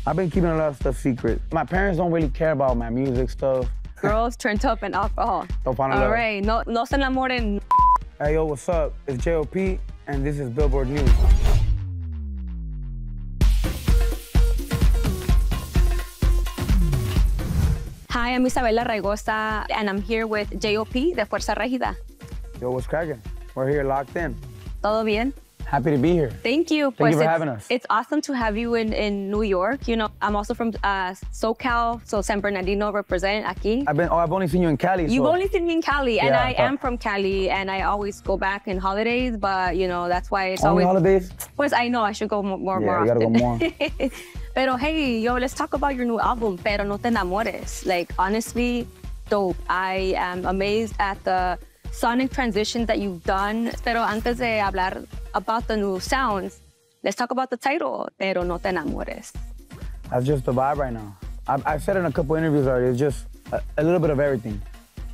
I've been keeping a lot of stuff secret. My parents don't really care about my music stuff. Girls turned up and alcohol. All right, no se enamoren. Hey, yo, what's up? It's JOP, and this is Billboard News. Hi, I'm Isabela Raigosa, and I'm here with JOP de Fuerza Regida. Yo, what's cracking? We're here locked in. Todo bien? Happy to be here. Thank you. Thank you for having us. It's awesome to have you in New York. You know, I'm also from SoCal, so San Bernardino represent aquí. I've only seen you in Cali. You've only seen me in Cali, and I am from Cali, and I always go back in holidays, but you know, that's why it's only always... holidays? Pues I know, I should go more often. Yeah, you gotta go more. Pero hey, yo, let's talk about your new album, Pero No Te Enamores. Like, honestly, dope. I am amazed at the sonic transitions that you've done. Pero antes de hablar about the new sounds, let's talk about the title, Pero No Te Enamores. That's just the vibe right now. I've said in a couple interviews already, it's just a little bit of everything.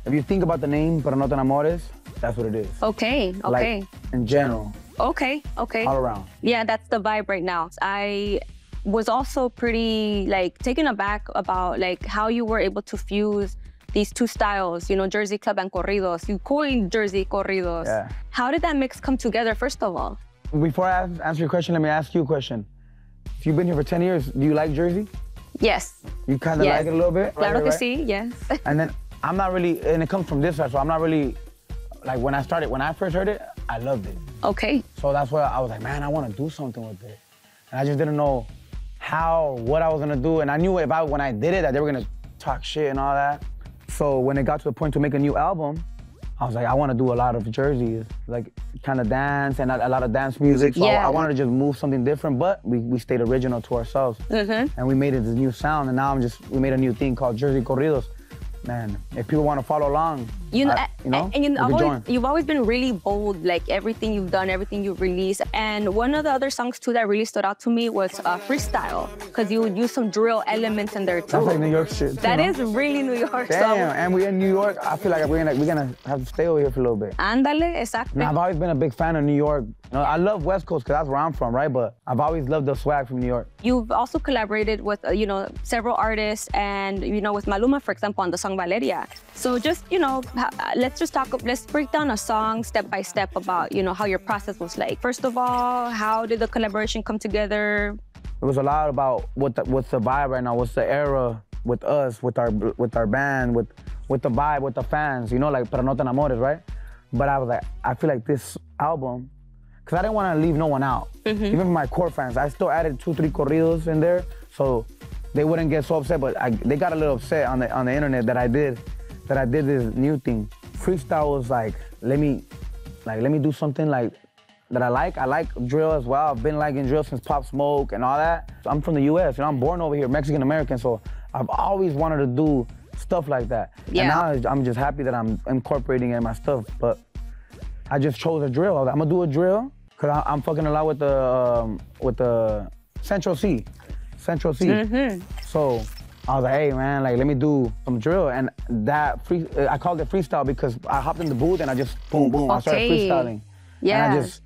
If you think about the name, Pero No Te Enamores, that's what it is. Okay. Like, in general. Okay. All around. Yeah, that's the vibe right now. I was also pretty like taken aback about like how you were able to fuse these two styles, you know, Jersey Club and corridos. You coined Jersey corridos. Yeah. How did that mix come together, first of all? Before I answer your question, let me ask you a question. If you've been here for 10 years, do you like Jersey? Yes. You kind of like it a little bit? Claro que sí, yes. And then I'm not really, and it comes from this side, so I'm not really, like when I first heard it, I loved it. Okay. So that's why I was like, man, I want to do something with it. And I just didn't know what I was gonna do. And I knew when I did it, that they were gonna talk shit and all that. So when it got to the point to make a new album, I was like, I want to do a lot of Jerseys, like kind of dance and a lot of dance music. So I wanted to just move something different, but we stayed original to ourselves. And we made it this new sound, and now we made a new thing called Jersey Corridos. Man, if people want to follow along, you've always been really bold, like everything you've done, everything you've released. And one of the other songs too that really stood out to me was Freestyle, because you would use some drill elements in there too. That's like New York shit too, That is really New York. Damn, and we're in New York. I feel like we're gonna have to stay over here for a little bit. Ándale, exacto. Now, I've always been a big fan of New York. You know, I love West Coast because that's where I'm from, right? But I've always loved the swag from New York. You've also collaborated with, you know, several artists, and, you know, with Maluma, for example, on the song Valeria. So just, you know, let's break down a song step by step about, you know, how your process was like. First of all, how did the collaboration come together? It was a lot about what's the vibe right now, what's the era with us, with our band, with the vibe, with the fans, you know, like Pero No Te Enamores, right? But I was like, I feel like this album, because I didn't want to leave no one out. Even for my core fans, I still added 2-3 corridos in there, so they wouldn't get so upset. But they got a little upset on the internet that I did this new thing. Freestyle was like, let me do something like that I like. I like drill as well. I've been liking drill since Pop Smoke and all that. So I'm from the U.S. You know, I'm born over here, Mexican American. So I've always wanted to do stuff like that. Yeah. And now I'm just happy that I'm incorporating it in my stuff. But I just chose a drill. I was like, I'm gonna do a drill because I'm fucking a lot with the Central C. So I was like, hey man, like let me do some drill, and I called it freestyle because I hopped in the booth and I just boom boom, I started freestyling. Yeah. And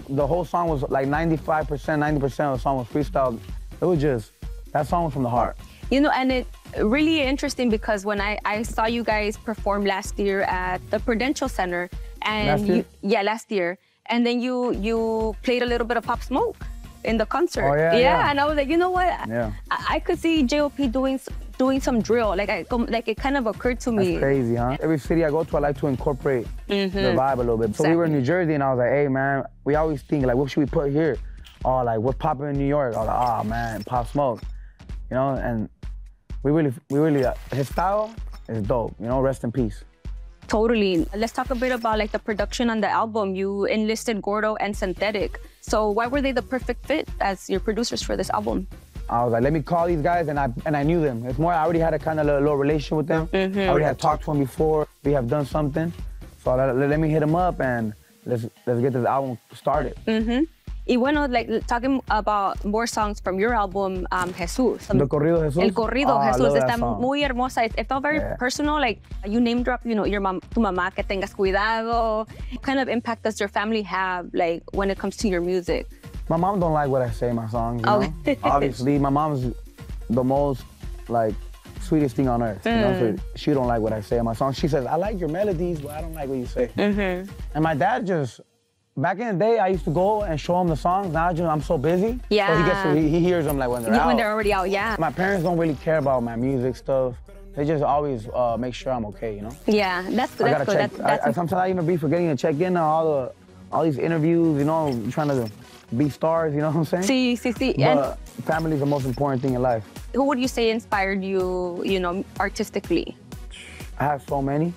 the whole song was like 95%, 90% of the song was freestyle. It was just, that song was from the heart. You know, and it really interesting because when I saw you guys perform last year at the Prudential Center, and last year, and then you played a little bit of Pop Smoke in the concert. Oh, yeah. And I was like, you know what? Yeah. I could see JOP doing some drill. Like it kind of occurred to me. That's crazy, huh? Every city I go to, I like to incorporate the vibe a little bit. So we were in New Jersey, and I was like, hey man, we always think like, what should we put here? Oh, like what's popping in New York? I was like, oh man, Pop Smoke, you know. And we really, his style is dope. You know, rest in peace. Totally. Let's talk a bit about like the production on the album. You enlisted Gordo and Synthetic. So why were they the perfect fit as your producers for this album? I was like, let me call these guys, and I knew them. It's more, I already had a kind of little relation with them. I already had talked to them before. We have done something. So let me hit them up and let's get this album started. Y bueno, like talking about more songs from your album, Jesús. The corrido Jesús? El corrido Jesús está muy hermosa. It felt very personal, like you name drop, you know, tu mamá, que tengas cuidado. What kind of impact does your family have, like, when it comes to your music? My mom don't like what I say in my songs, you know? Oh. Obviously, my mom's the most, like, sweetest thing on earth, you know? So she don't like what I say in my songs. She says, I like your melodies, but I don't like what you say. And my dad just, back in the day, I used to go and show him the songs. Now I'm so busy. Yeah. So he hears them like when they're out. When they're already out, yeah. My parents don't really care about my music stuff. They just always make sure I'm okay, you know? Yeah, that's good. I gotta check. Sometimes I even be forgetting to check in on all these interviews, you know, trying to be stars, you know what I'm saying? See. But family's the most important thing in life. Who would you say inspired you, you know, artistically? I have so many.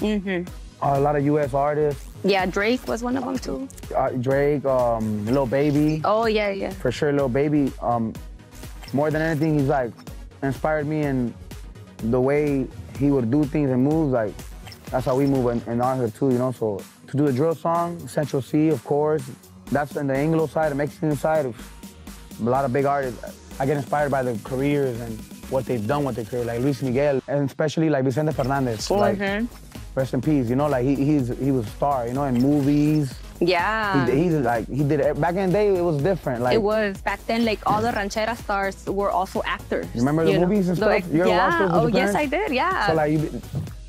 A lot of U.S. artists. Yeah, Drake was one of them too. Drake, Lil Baby. Oh, yeah. For sure, Lil Baby. More than anything, he's like inspired me in the way he would do things and moves. Like, that's how we move in our hood too, you know? So to do a drill song, Central C, of course. That's in the Anglo side, the Mexican side. A lot of big artists. I get inspired by their careers and what they've done with their career, like Luis Miguel, and especially like Vicente Fernandez. Like, rest in peace, you know, like he was a star, you know, in movies. Yeah. He did it. Back in the day, it was different. Like, it was. Back then, like, all the ranchera stars were also actors. You remember the movies and stuff? Like, You ever watched those with your yes, parents? I did, yeah. So, like,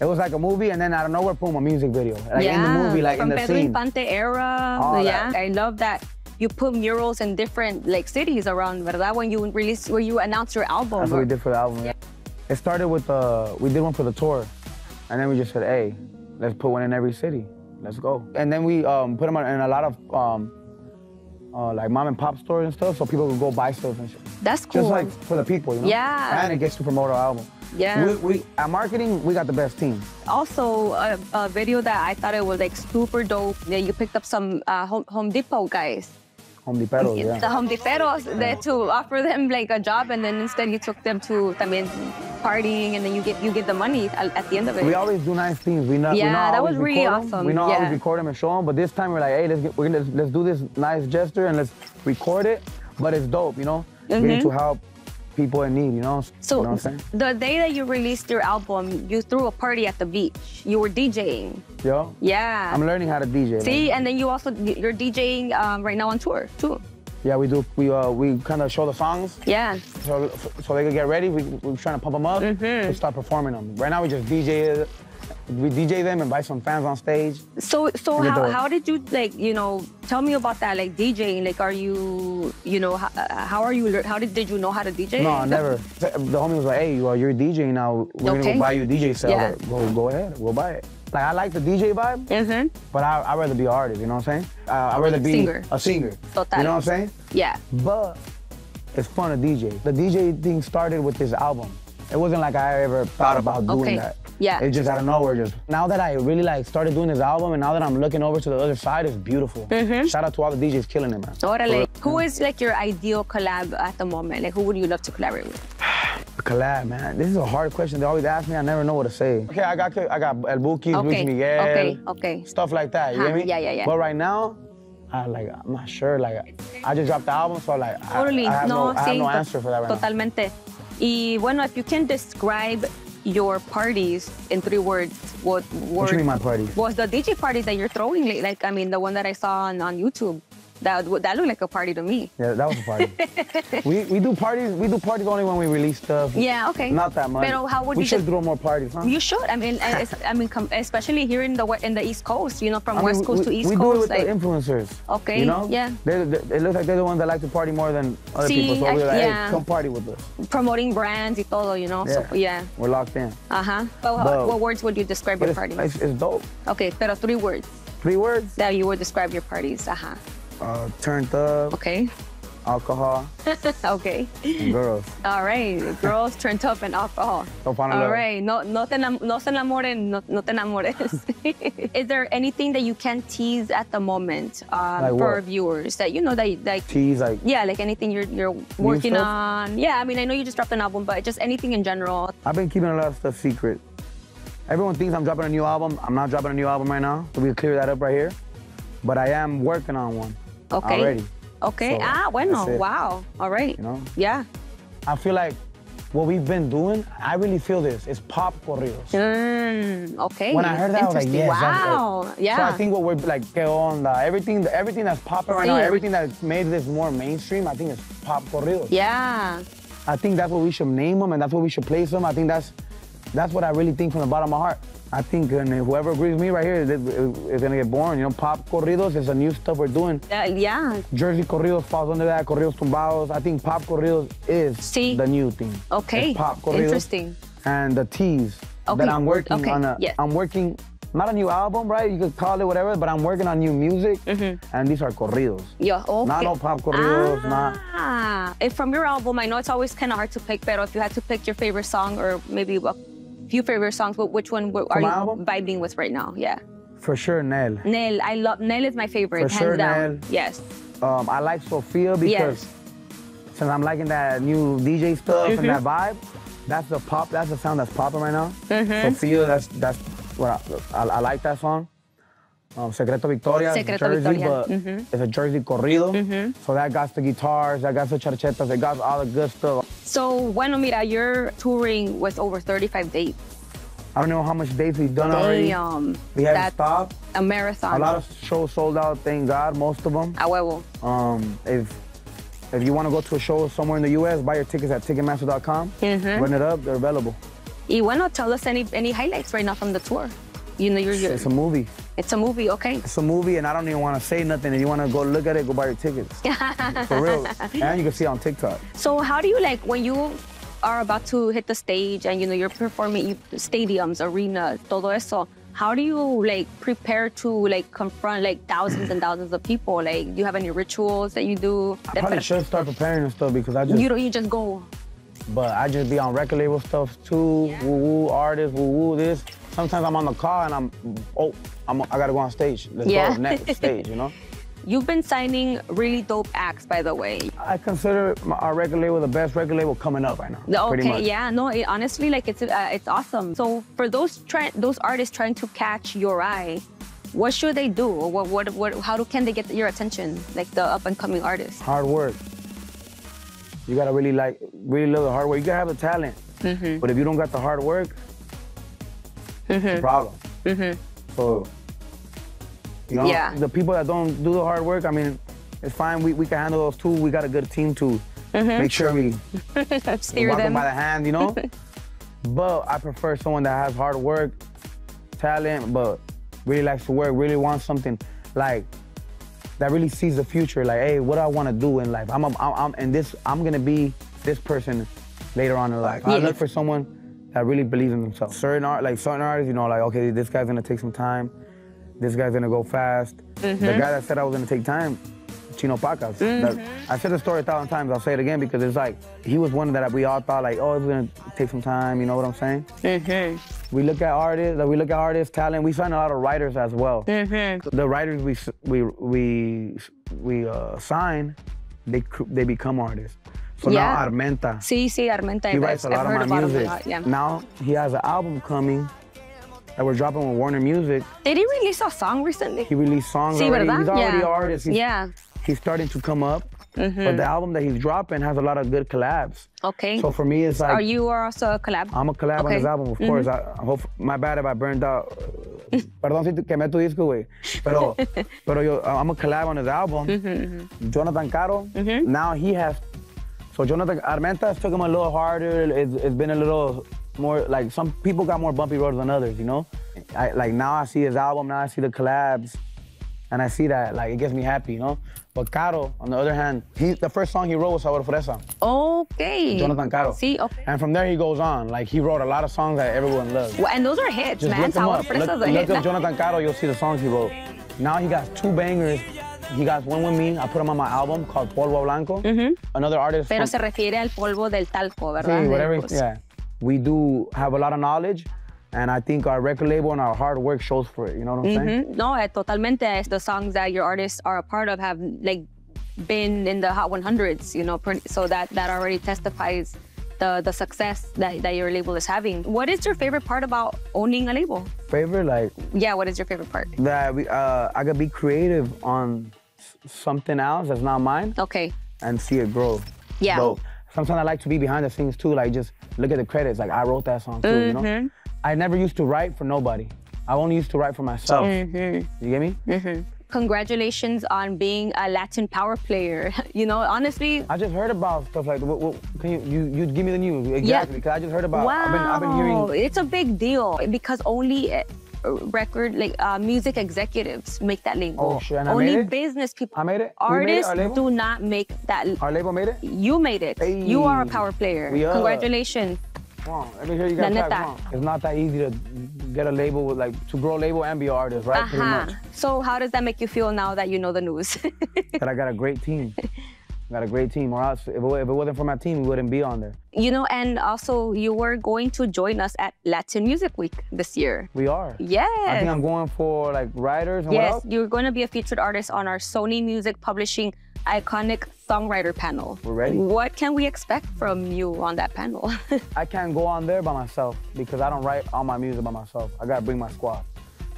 it was like a movie, and then out of nowhere, boom, a music video. Like, in the movie, like, from in the Pedro scene. Infante era. All yeah, that. I love that. You put murals in different, like, cities around, ¿verdad? When you announced your album. That's what we did for the album. Yeah. It started with, we did one for the tour, and then we just said, hey, let's put one in every city. Let's go. And then we put them in a lot of like mom and pop stores and stuff, so people could go buy stuff and shit. That's cool. Just like for the people, you know? Yeah. And it gets to promote our album. Yeah. We at marketing, we got the best team. Also, a video that I thought it was like super dope. Yeah, you picked up some Home Depot guys. Home Depot, yeah. The Home Depots to offer them like a job, and then instead you took them to también partying, and then you get the money at the end of it. We always do nice things. We know that was really awesome. awesome. We know always record them and show them, but this time we're like, hey, let's do this nice gesture and let's record it. But it's dope, you know. We need to help people in need, you know. So you know what I'm saying? The day that you released your album, you threw a party at the beach. You were DJing. Yo. Yeah. I'm learning how to DJ. See, man. and then you're DJing right now on tour too. Yeah, we do. We kind of show the songs. Yeah. So they could get ready. We're trying to pump them up to start performing them. Right now we just DJ. We DJ them, invite some fans on stage. So how did you, like, you know, tell me about that, like DJing? Like, are you, you know, how did you know how to DJ? No, never. The homie was like, hey, you're DJing now. We're gonna go buy you a DJ set. Yeah. Like, go ahead, we'll buy it. Like, I like the DJ vibe, but I'd rather be an artist, you know what I'm saying? I'd rather be a singer. Total. You know what I'm saying? Yeah. But it's fun to DJ. The DJ thing started with this album. It wasn't like I ever thought about doing that. Yeah. It just out of nowhere. Now that I really like started doing this album, and now that I'm looking over to the other side, it's beautiful. Shout out to all the DJs killing it, man. Órale. Who is like your ideal collab at the moment? Like, who would you love to collaborate with? A collab, man. This is a hard question. They always ask me. I never know what to say. Okay, I got El Buki, Luis Miguel. Okay. Stuff like that. You get me? Yeah. But right now, I'm not sure. Like, I just dropped the album, so like, totally. I have no answer for that right Totalmente. Y bueno, if you can describe your parties in 3 words, what do you mean my parties? Was the DJ parties that you're throwing? Like, I mean, the one that I saw on YouTube. That looked like a party to me. Yeah, that was a party. we do parties. We do parties only when we release stuff. Yeah, okay. Not that much. Pero how would we should throw more parties, huh? You should. I mean, especially here in the East Coast. You know, from West Coast to East Coast. We do it with the influencers. Okay. You know? Yeah. It looks like they're the ones that like to party more than other people. So we're like, hey, come party with us. Promoting brands y todo, you know. Yeah. So, yeah. We're locked in. But what words would you describe your parties? It's dope. Okay, pero 3 words. 3 words? That you would describe your parties. Turned up. Okay. Alcohol. Okay. And girls. All right. Girls, turned up, and alcohol. All right. No se enamoren, no te enamores. Is there anything that you can tease at the moment like for what? viewers that you know that like tease, like, yeah, like anything you're working on? Yeah, I mean, I know you just dropped an album, but just anything in general. I've been keeping a lot of stuff secret. Everyone thinks I'm dropping a new album. I'm not dropping a new album right now. So we'll clear that up right here. But I am working on one. Okay. Already. Okay. So, bueno. Wow. All right. You know? Yeah. I feel like what we've been doing, I really feel this. It's pop corridos. Okay. When I heard that, I was like, yes. Wow. Yeah. So I think what we're like, que onda, everything that's popping right now, everything that's made this more mainstream, I think it's pop corridos. Yeah. I think that's what we should name them and that's what we should place them. I think that's what I really think from the bottom of my heart. I think and whoever agrees with me right here is gonna get boring. You know, pop corridos is the new stuff we're doing. Yeah. Jersey corridos falls under that, corridos tumbados. I think pop corridos is the new thing. Okay. It's pop corridos. Interesting. And the teas that I'm working on. I'm working, not a new album, right? You could call it whatever, but I'm working on new music. And these are corridos. Yeah, okay. Not no pop corridos, If from your album, I know it's always kind of hard to pick, but if you had to pick your favorite song or maybe few favorite songs, but which one are you vibing with right now? Yeah. For sure, Nell. Nell is my favorite, hands down. Nell. Yes. I like Sophia because since I'm liking that new DJ stuff and that vibe, that's the sound that's popping right now. Sophia, that's what I like that song. Secreto Victoria, Jersey, but it's a Jersey corrido. So that got the guitars, that got the charchetas, that got all the good stuff. So, bueno, mira, you're touring with over 35 dates. I don't know how much dates we've done already. We haven't stopped. A marathon. A lot of shows sold out, thank God, most of them. A huevo. If you want to go to a show somewhere in the U.S., buy your tickets at Ticketmaster.com. Run it up, they're available. Y bueno, tell us any highlights right now from the tour. You know, It's a movie. It's a movie, okay. It's a movie, and I don't even want to say nothing. If you want to go look at it, go buy your tickets. For real. And you can see it on TikTok. So how do you, like, when you are about to hit the stage and, you know, you're performing stadiums, arenas, todo eso, how do you, like, prepare to, like, confront, like, thousands and thousands of people? Like, do you have any rituals that you do? I probably should start preparing and stuff because I just... You just go. But I just be on record label stuff too, woo-woo, artists, woo-woo, this. Sometimes I'm on the car and I gotta go on stage. Let's go next stage, you know? You've been signing really dope acts, by the way. I consider our record label the best record label coming up right now. Okay, yeah, no, honestly, like it's awesome. So for those artists trying to catch your eye, what should they do? How can they get your attention, like the up and coming artists? Hard work. You gotta really love the hard work. You gotta have the talent, but if you don't got the hard work, it's a problem. So, you know, the people that don't do the hard work, I mean, it's fine. We can handle those too. We got a good team to make sure we steer walk them by the hand, you know. But I prefer someone that has hard work, talent, but really likes to work, really wants something like that, really sees the future. Like, hey, what do I want to do in life? I'm gonna be this person later on in life. I look for someone that really believes in themselves. Certain artists, you know, like, okay, this guy's gonna take some time. This guy's gonna go fast. The guy that said I was gonna take time, Chino Pacas. I said the story 1,000 times, I'll say it again because it's like, he was one that we all thought like, oh, it's gonna take some time, you know what I'm saying? We look at artists, talent, we sign a lot of writers as well. The writers we sign, they become artists. So now Armenta. Sí, Armenta. He writes a lot of my music. Now he has an album coming that we're dropping with Warner Music. Did he release a song recently? He released songs already. ¿Verdad? He's already an artist. He's starting to come up. But the album that he's dropping has a lot of good collabs. Okay. So for me, it's like... Are you also a collab? I'm a collab on this album, of course. I hope, my bad if I burned out. Perdón si quemé tu disco, güey. Pero I'm a collab on his album. Jonathan Caro, now he has... So Jonathan Armenta took him a little harder. It's been a little more, like, some people got more bumpy roads than others, you know? Like, now I see his album, now I see the collabs, and I see that, like, it gets me happy, you know? But Caro, on the other hand, the first song he wrote was Sabor Fresa. Okay. Jonathan Caro. Sí, okay. And from there he goes on. Like, he wrote a lot of songs that everyone loves. Well, and those are hits, just man. Sabor Fresa's a hit. Look up Jonathan Caro, you'll see the songs he wrote. Now he got 2 bangers. He got one with me. I put him on my album called Polvo Blanco. Another artist. Pero se refiere al polvo del talco, ¿verdad? Sí, whatever. Yeah. We do have a lot of knowledge, and I think our record label and our hard work shows for it. You know what I'm saying? No, totalmente. The songs that your artists are a part of have, like, been in the Hot 100s, you know, so that already testifies the success that your label is having. What is your favorite part about owning a label? Favorite, like... Yeah, what is your favorite part? That I could be creative on something else that's not mine. Okay. And see it grow. Yeah. So sometimes I like to be behind the scenes too, like just look at the credits, like I wrote that song too, you know? I never used to write for nobody. I only used to write for myself. You get me? Congratulations on being a Latin power player. You know, honestly. I just heard about stuff like, can you give me the news? Exactly, because I just heard about, Wow. I've been hearing. It's a big deal because only music executives make that label. Oh shit, and only I made it? business people. I made it? Artists We made it? do not make that. Our label made it? You made it. Hey. You are a power player. We are. Congratulations. Come on, let me hear you guys talk. Come on. It's not that easy to get a label with to grow a label and be an artist, right? Pretty much. So how does that make you feel now that you know the news? That I got a great team. I got a great team, or else if it wasn't for my team, we wouldn't be on there. You know, and also you were going to join us at Latin Music Week this year. We are. Yes. I think I'm going for like writers and what else? Yes, you're going to be a featured artist on our Sony Music Publishing Iconic Songwriter panel. We're ready. What can we expect from you on that panel? I can't go on there by myself because I don't write all my music by myself. I gotta bring my squad.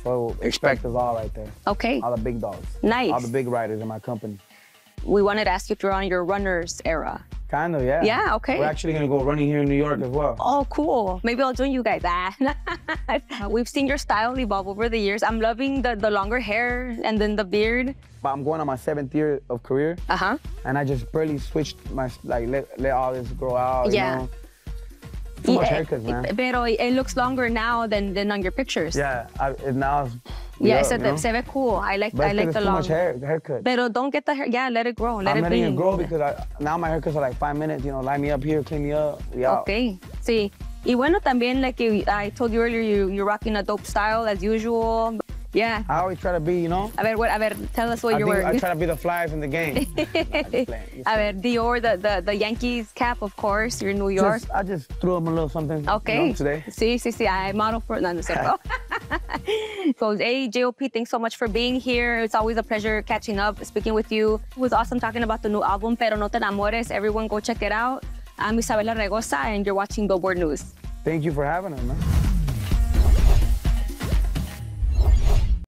So expect us all right there. Okay. All the big dogs. Nice. All the big writers in my company. We wanted to ask you if you're on your runners era. Kind of, yeah. Yeah, okay. We're actually gonna go running here in New York as well. Oh, cool. Maybe I'll join you guys. We've seen your style evolve over the years. I'm loving the longer hair and then the beard. But I'm going on my 7th year of career. And I just barely switched my, let all this grow out, you know? Too much haircuts, man. Pero it looks longer now than on your pictures. Yeah, now yeah, se ve cool. I like the long. Too much haircut. Pero don't get the hair. Yeah, let it grow. Let I'm it letting be. it grow because now my haircuts are like 5 minutes. You know, line me up here, clean me up. We out. Okay. Sí. Y bueno, también like I told you earlier, you're rocking a dope style as usual. Yeah. I always try to be, you know. A ver, tell us what you're wearing. I try to be the flyers in the game. A ver, Dior, the Yankees cap, of course. You're in New York. I just threw him a little something. Okay. You know, today. Sí. I model for no, So, hey, JOP, thanks so much for being here. It's always a pleasure catching up, speaking with you. It was awesome talking about the new album, PERO No Te Enamores. Everyone go check it out. I'm Isabela Regosa, and you're watching Billboard News. Thank you for having us, man.